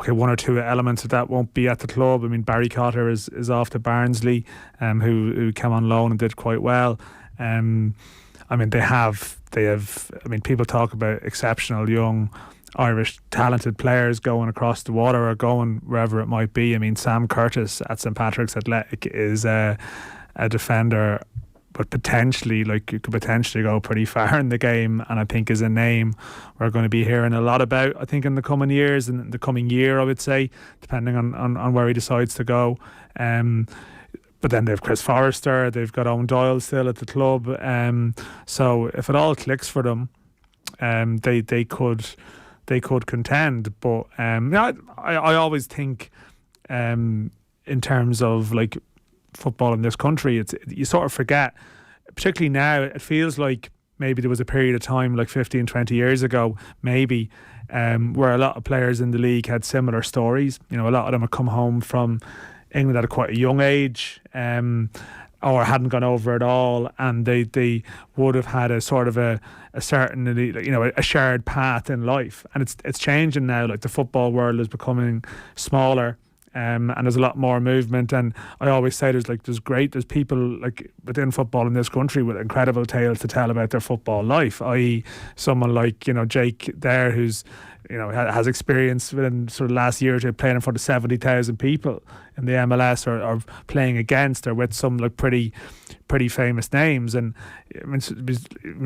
Speaker 3: One or two elements of that won't be at the club. I mean, Barry Cotter is off to Barnsley, who came on loan and did quite well. I mean, they have. I mean, people talk about exceptional young Irish talented players going across the water or going wherever it might be. I mean, Sam Curtis at St. Patrick's Athletic is a defender, but potentially, could potentially go pretty far in the game, and I think is a name we're going to be hearing a lot about, I think, in the coming years, and the coming year, I would say, depending on where he decides to go. But then they've Chris Forrester, they've got Owen Doyle still at the club. So if it all clicks for them, they could contend. But I always think, in terms of football in this country, you sort of forget, particularly now. It feels like maybe there was a period of time 15, 20 years ago maybe, where a lot of players in the league had similar stories. You know, a lot of them had come home from England at quite a young age, or hadn't gone over at all, and they would have had a sort of a certain, a shared path in life. And it's changing now. The football world is becoming smaller. And there's a lot more movement, and I always say there's people within football in this country with incredible tales to tell about their football life, i.e. someone like Jake there, who's has experience within sort of last year or two playing in front of 70,000 people in the MLS, or playing against or with some pretty famous names. And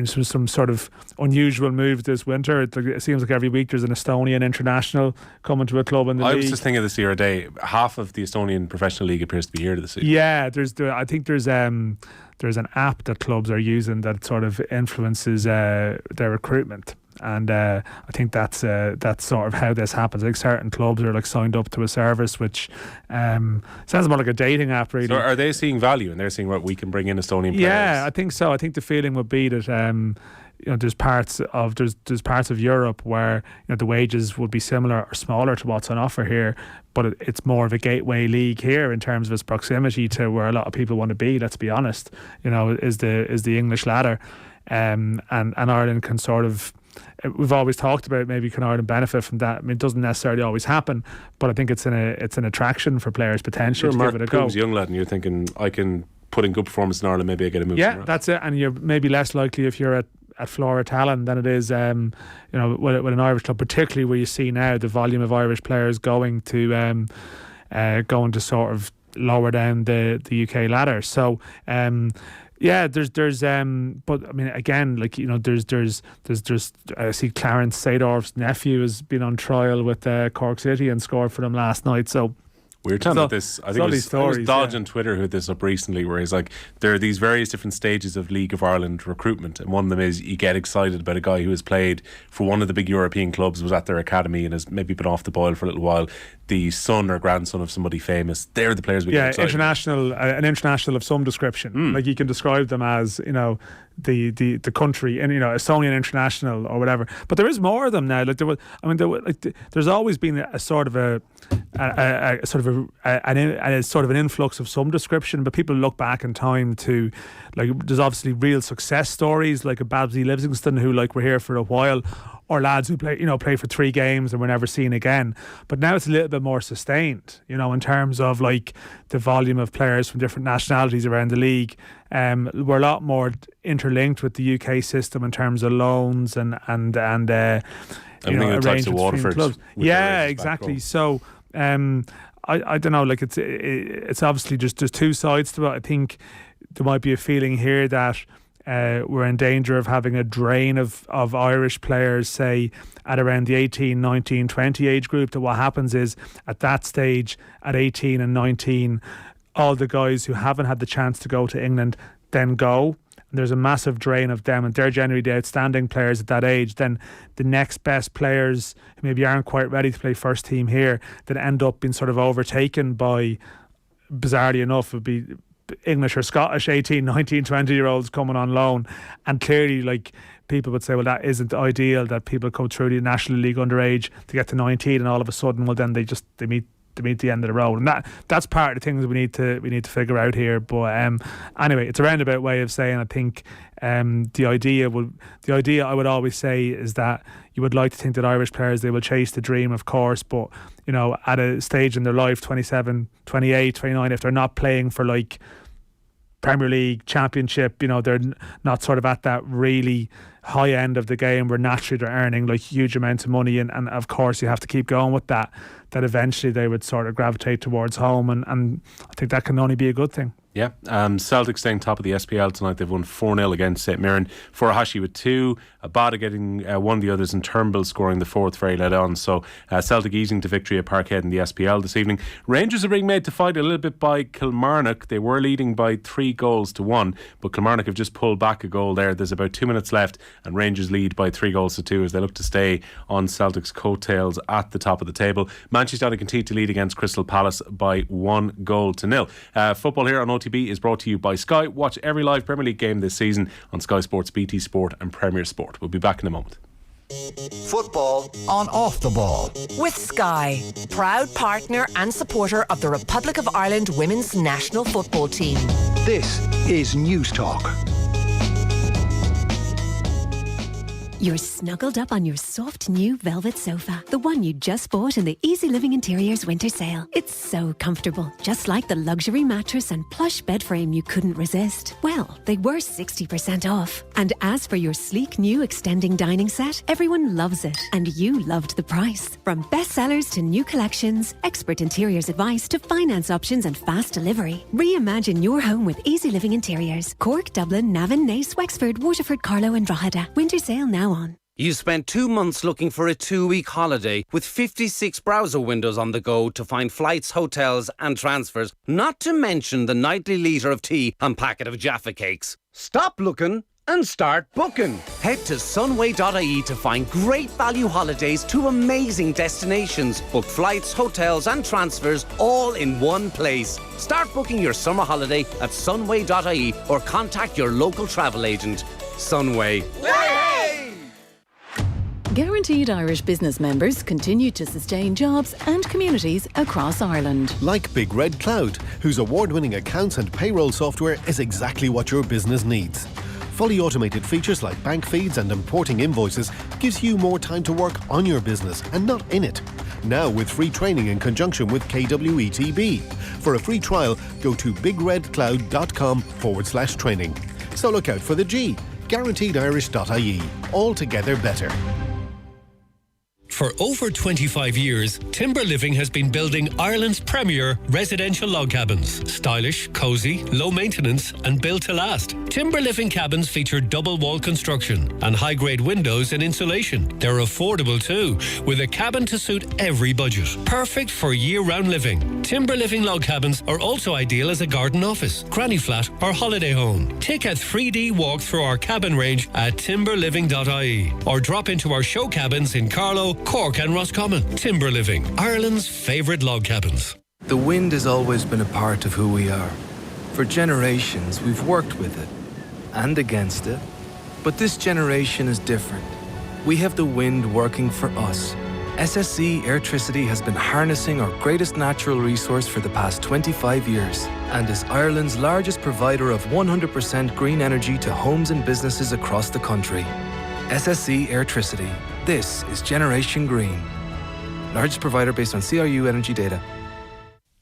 Speaker 3: some sort of unusual moves this winter. It seems like every week there's an Estonian international coming to a club in the league. I was just thinking this the other day, half of the Estonian professional league appears to be here this season. Yeah, I think there's an app that clubs are using that sort of influences their recruitment. And I think that's sort of how this happens. I think certain clubs are signed up to a service which sounds more like a dating app, really. So are they seeing value, and they're seeing what we can bring in Estonian players? Yeah, I think so. I think the feeling would be that there's parts of Europe where the wages would be similar or smaller to what's on offer here, but it's more of a gateway league here in terms of its proximity to where a lot of people want to be. Let's be honest, is the English ladder, and Ireland can sort of. We've always talked about maybe can Ireland benefit from that. I mean, it doesn't necessarily always happen, but I think it's an attraction for players potentially to give it a go. Young lad, and you're thinking, I can put in good performance in Ireland, maybe I get a move. Yeah, that's it. And you're maybe less likely if you're at Flora Talon than it is, with an Irish club, particularly where you see now the volume of Irish players going to sort of
Speaker 7: lower down the UK ladder. So yeah, there's but I mean, again, like, you know, there's I see Clarence Seedorf's nephew has been on trial with Cork City and scored for them last night. So
Speaker 3: we were talking about this. I think it was Dodge on Twitter who had this up recently, where he's like, there are these various different stages of League of Ireland recruitment, and one of them is you get excited about a guy who has played for one of the big European clubs, was at their academy and has maybe been off the boil for a little while. The son or grandson of somebody famous, they're the players we get excited. An
Speaker 7: international of some description. Like, you can describe them as, you know, the country, and, you know, Estonian international or whatever. But there is more of them now. Like, there's always been a sort of an influx of some description. But people look back in time to, like, there's obviously real success stories, like a Babsy Livingston, who, like, were here for a while, or lads who play for 3 games and were never seen again. But now it's a little bit more sustained, you know, in terms of, like, the volume of players from different nationalities around the league. We're a lot more interlinked with the UK system in terms of loans and
Speaker 3: arrangements between clubs.
Speaker 7: Yeah, exactly. So I don't know. Like, it's obviously just there's two sides to it. I think there might be a feeling here that we're in danger of having a drain of Irish players, say, at around the 18, 19, 20 age group. That what happens is, at that stage, at 18 and 19, all the guys who haven't had the chance to go to England then go. And there's a massive drain of them, and they're generally the outstanding players at that age. Then the next best players who maybe aren't quite ready to play first team here, that end up being sort of overtaken by, bizarrely enough, would be English or Scottish 18, 19, 20 year olds coming on loan. And clearly, like, people would say, well, that isn't ideal, that people come through the National League underage to get to 19 and all of a sudden, well, then they meet the end of the road. And that's part of the things we need to figure out here. But anyway, it's a roundabout way of saying, I think the idea I would always say is that you would like to think that Irish players, they will chase the dream, of course, but, you know, at a stage in their life, 27, 28, 29, if they're not playing for, like, Premier League, Championship, you know, they're not sort of at that really high end of the game where naturally they're earning, like, huge amounts of money, and of course you have to keep going with that eventually they would sort of gravitate towards home, and I think that can only be a good thing.
Speaker 3: Yeah, Celtic staying top of the SPL tonight. They've won 4-0 against St Mirren. Furuhashi with 2, Abada getting one of the others, and Turnbull scoring the 4th very late on. So Celtic easing to victory at Parkhead in the SPL this evening. Rangers are being made to fight a little bit by Kilmarnock. They were leading by 3-1, but Kilmarnock have just pulled back a goal there. There's about 2 minutes left, and Rangers lead by 3-2 as they look to stay on Celtic's coattails at the top of the table. Manchester United continue to lead against Crystal Palace by 1-0. Football here on OTB is brought to you by Sky. Watch every live Premier League game this season on Sky Sports, BT Sport and Premier Sport. We'll be back in a moment.
Speaker 4: Football on Off the Ball.
Speaker 2: With Sky, proud partner and supporter of the Republic of Ireland women's national football team.
Speaker 4: This is News Talk.
Speaker 18: You're snuggled up on your soft new velvet sofa, the one you just bought in the Easy Living Interiors winter sale. It's so comfortable, just like the luxury mattress and plush bed frame you couldn't resist. Well, they were 60% off. And as for your sleek new extending dining set, everyone loves it, and you loved the price. From bestsellers to new collections, expert interiors advice to finance options and fast delivery. Reimagine your home with Easy Living Interiors. Cork, Dublin, Navan, Naas, Wexford, Waterford, Carlow and Drogheda. Winter sale now on.
Speaker 19: You spent 2 months looking for a 2-week holiday with 56 browser windows on the go to find flights, hotels and transfers, not to mention the nightly litre of tea and packet of Jaffa cakes. Stop looking and start booking. Head to sunway.ie to find great value holidays to amazing destinations. Book flights, hotels and transfers all in one place. Start booking your summer holiday at sunway.ie or contact your local travel agent. Sunway.
Speaker 20: Guaranteed Irish business members continue to sustain jobs and communities across Ireland.
Speaker 21: Like Big Red Cloud, whose award-winning accounts and payroll software is exactly what your business needs. Fully automated features like bank feeds and importing invoices gives you more time to work on your business and not in it. Now with free training in conjunction with KWETB. For a free trial, go to bigredcloud.com/training. So look out for the G. GuaranteedIrish.ie. Altogether better.
Speaker 12: For over 25 years, Timber Living has been building Ireland's premier residential log cabins. Stylish, cosy, low maintenance and built to last. Timber Living cabins feature double wall construction and high-grade windows and insulation. They're affordable too, with a cabin to suit every budget. Perfect for year-round living. Timber Living log cabins are also ideal as a garden office, granny flat or holiday home. Take a 3D walk through our cabin range at timberliving.ie or drop into our show cabins in Carlow, Cork and Roscommon. Timber Living, Ireland's favourite log cabins.
Speaker 1: The wind has always been a part of who we are. For generations, we've worked with it and against it. But this generation is different. We have the wind working for us. SSE Airtricity has been harnessing our greatest natural resource for the past 25 years and is Ireland's largest provider of 100% green energy to homes and businesses across the country. SSE Airtricity. This is Generation Green. Largest provider based on CRU energy data.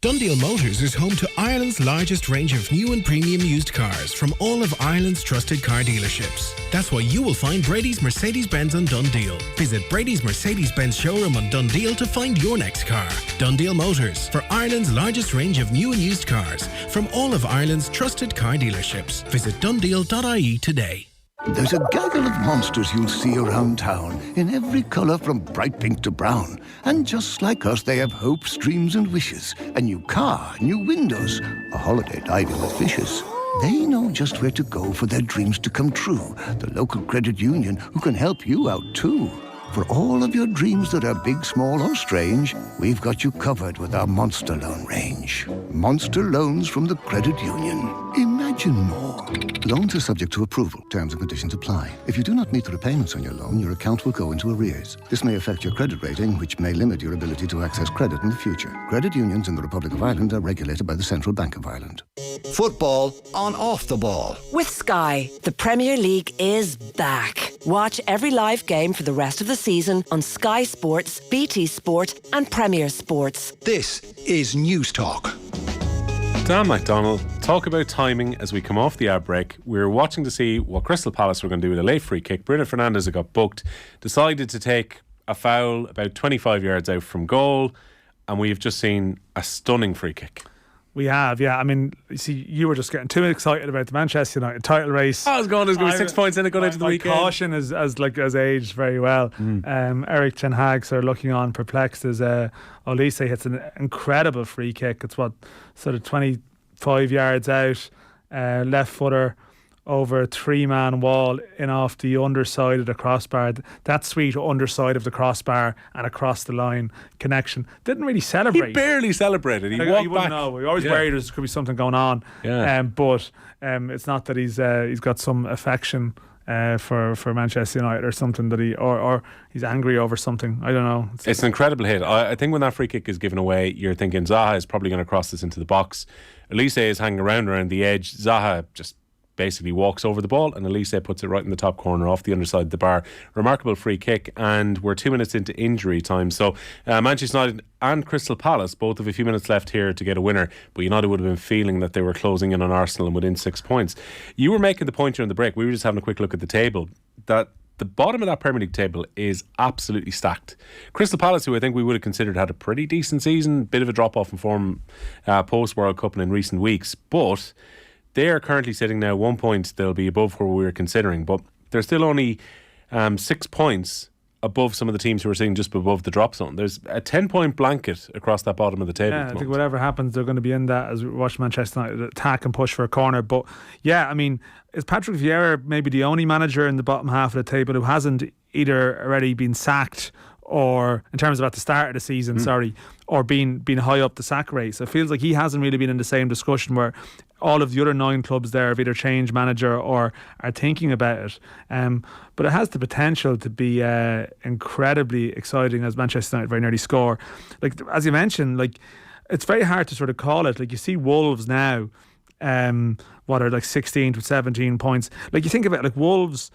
Speaker 22: Dundeel Motors is home to Ireland's largest range of new and premium used cars from all of Ireland's trusted car dealerships. That's why you will find Brady's Mercedes-Benz on Dundeel. Visit Brady's Mercedes-Benz showroom on Dundeel to find your next car. Dundeel Motors, for Ireland's largest range of new and used cars from all of Ireland's trusted car dealerships. Visit dundeel.ie today.
Speaker 23: There's a gaggle of monsters you'll see around town, in every colour from bright pink to brown. And just like us, they have hopes, dreams and wishes. A new car, new windows, a holiday diving with fishes. They know just where to go for their dreams to come true. The local credit union who can help you out too. For all of your dreams that are big, small or strange, we've got you covered with our Monster Loan range. Monster Loans from the Credit Union. Imagine more. Loans are subject to approval. Terms and conditions apply. If you do not meet the repayments on your loan, your account will go into arrears. This may affect your credit rating, which may limit your ability to access credit in the future. Credit unions in the Republic of Ireland are regulated by the Central Bank of Ireland.
Speaker 4: Football on Off the Ball.
Speaker 2: With Sky, the Premier League is back. Watch every live game for the rest of the season on Sky Sports, BT Sport and Premier Sports.
Speaker 4: This is News Talk.
Speaker 3: Dan McDonnell, talk about timing as we come off the ad break. We were watching to see what Crystal Palace were going to do with a late free kick. Bruno Fernandes had got booked, decided to take a foul about 25 yards out from goal, and we've just seen a stunning free kick.
Speaker 7: We have, yeah. I mean, you see, you were just getting too excited about the Manchester United title race.
Speaker 3: I was going to be 6 points in it going into the weekend.
Speaker 7: Caution has aged very well. Eric Ten Hag sort of looking on perplexed as Olise hits an incredible free kick. It's sort of 25 yards out, left footer over a 3-man wall in off the underside of the crossbar. That sweet underside of the crossbar and across the line connection. Didn't really celebrate.
Speaker 3: He barely celebrated. He walked back.
Speaker 7: Know. We always worried there could be something going on.
Speaker 3: Yeah.
Speaker 7: But it's not that he's got some affection for Manchester United or something that or he's angry over something. I don't know.
Speaker 3: It's an incredible hit. I think when that free kick is given away, you're thinking Zaha is probably going to cross this into the box. Olise is hanging around the edge. Zaha just basically walks over the ball and Elise puts it right in the top corner off the underside of the bar. Remarkable free kick, and we're 2 minutes into injury time, so Manchester United and Crystal Palace both have a few minutes left here to get a winner, but United would have been feeling that they were closing in on Arsenal and within 6 points. You were making the point during the break, we were just having a quick look at the table, that the bottom of that Premier League table is absolutely stacked. Crystal Palace, who I think we would have considered had a pretty decent season, bit of a drop off in form post World Cup and in recent weeks, but they are currently sitting now 1 point. They'll be above where we were considering, but they're still only 6 points above some of the teams who are sitting just above the drop zone. There's a 10-point blanket across that bottom of the table.
Speaker 7: Yeah, I think whatever happens, they're going to be in that as we watch Manchester United attack and push for a corner. But yeah, I mean, is Patrick Vieira maybe the only manager in the bottom half of the table who hasn't either already been sacked or, in terms of at the start of the season, or been high up the sack race? It feels like he hasn't really been in the same discussion where all of the other 9 clubs there have either changed manager or are thinking about it. But it has the potential to be incredibly exciting as Manchester United very nearly score. Like, as you mentioned, like, it's very hard to sort of call it. Like, you see Wolves now, what are like 16 to 17 points. Like, you think about it, like Wolves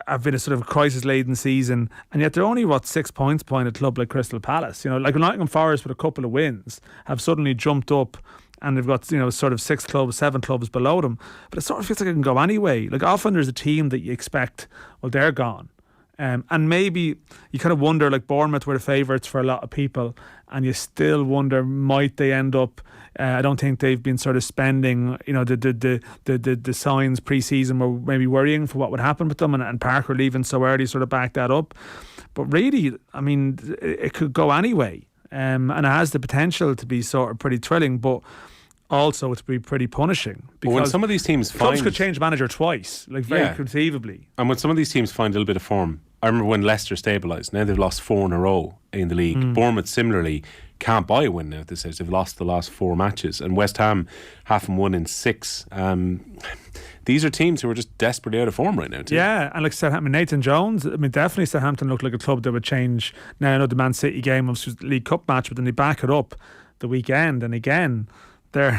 Speaker 7: have been a sort of crisis-laden season, and yet they're only 6 points behind a club like Crystal Palace. You know, like Nottingham Forest with a couple of wins have suddenly jumped up, and they've got, you know, sort of 6 clubs, 7 clubs below them. But it sort of feels like it can go anyway. Like, often there's a team that you expect, well, they're gone. And maybe you kind of wonder, like Bournemouth were the favourites for a lot of people, and you still wonder, might they end up? I don't think they've been sort of spending, the signs pre-season were maybe worrying for what would happen with them, and Parker leaving so early sort of backed that up. But really, I mean, it could go anyway, and it has the potential to be sort of pretty thrilling, but also to be pretty punishing. Because
Speaker 3: when some of these teams
Speaker 7: clubs could change manager twice, like very conceivably.
Speaker 3: And when some of these teams find a little bit of form, I remember when Leicester stabilised, now they've lost 4 in a row in the league. Bournemouth similarly can't buy a win now at this stage. They've lost the last 4 matches, and West Ham haven't won in 6. These are teams who are just desperately out of form right now too.
Speaker 7: Yeah, and like Southampton, Nathan Jones, I mean, definitely Southampton looked like a club that would change. Now I know the Man City game was a League Cup match, but then they back it up the weekend, and again they're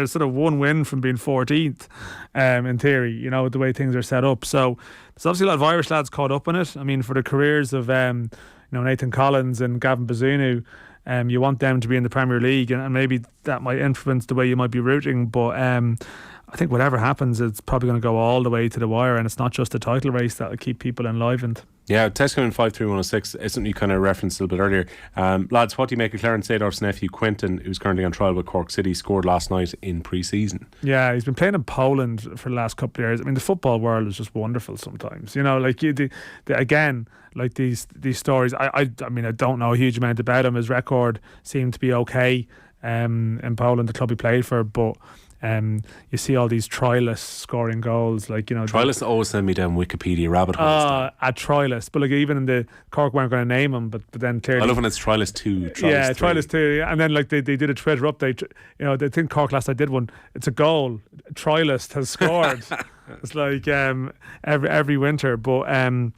Speaker 7: sort of 1 win from being 14th in theory, the way things are set up. So there's obviously a lot of Irish lads caught up in it. I mean, for the careers of Nathan Collins and Gavin Bazunu, you want them to be in the Premier League, and maybe that might influence the way you might be rooting, but I think whatever happens, it's probably going to go all the way to the wire, and it's not just a title race that will keep people enlivened.
Speaker 3: Yeah, text coming 53106 is something you kind of referenced a little bit earlier. Lads, what do you make of Clarence Seedorf's nephew Quinton, who's currently on trial with Cork City, scored last night in pre-season? Yeah, he's been playing in Poland for the last couple of years. I mean, the football world is just wonderful sometimes. Again, like these stories, I mean, I don't know a huge amount about him. His record seemed to be okay in Poland, the club he played for, but you see all these trialists scoring goals, trialists always send me down Wikipedia rabbit holes.
Speaker 7: At trialists, but like even in the Cork weren't going to name him, but then clearly
Speaker 3: I love when it's trialist 2,
Speaker 7: trialist 2, and then like they did a Twitter update. They think Cork last night did one. It's a goal. A trialist has scored. It's like every winter, but I mean,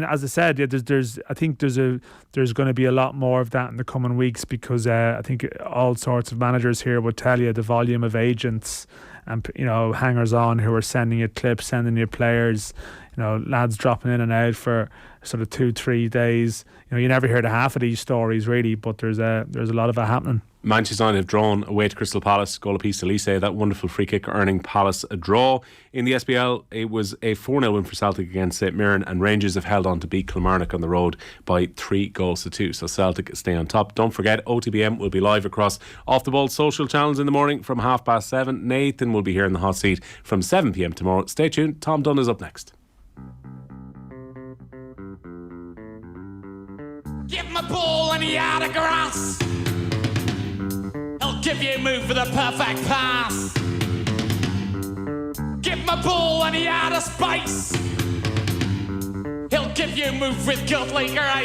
Speaker 7: as I said, I think there's going to be a lot more of that in the coming weeks, because I think all sorts of managers here would tell you the volume of agents and hangers on who are sending you clips, sending you players, lads dropping in and out for sort of 2-3 days. You never hear the half of these stories really, but there's a lot of it happening. Manchester United have drawn away to Crystal Palace, goal apiece to Elise, that wonderful free kick earning Palace a draw. In the SPL, it was a 4-0 win for Celtic against St Mirren, and Rangers have held on to beat Kilmarnock on the road by 3-2. So Celtic stay on top. Don't forget, OTB AM will be live across Off the Ball social channels in the morning from 7:30. Nathan will be here in the hot seat from 7 p.m. tomorrow. Stay tuned. Tom Dunn is up next.
Speaker 5: Give him a ball and he out of grass. He'll give you a move for the perfect pass. Give him a ball and he out of space. He'll give you a move with good league grace.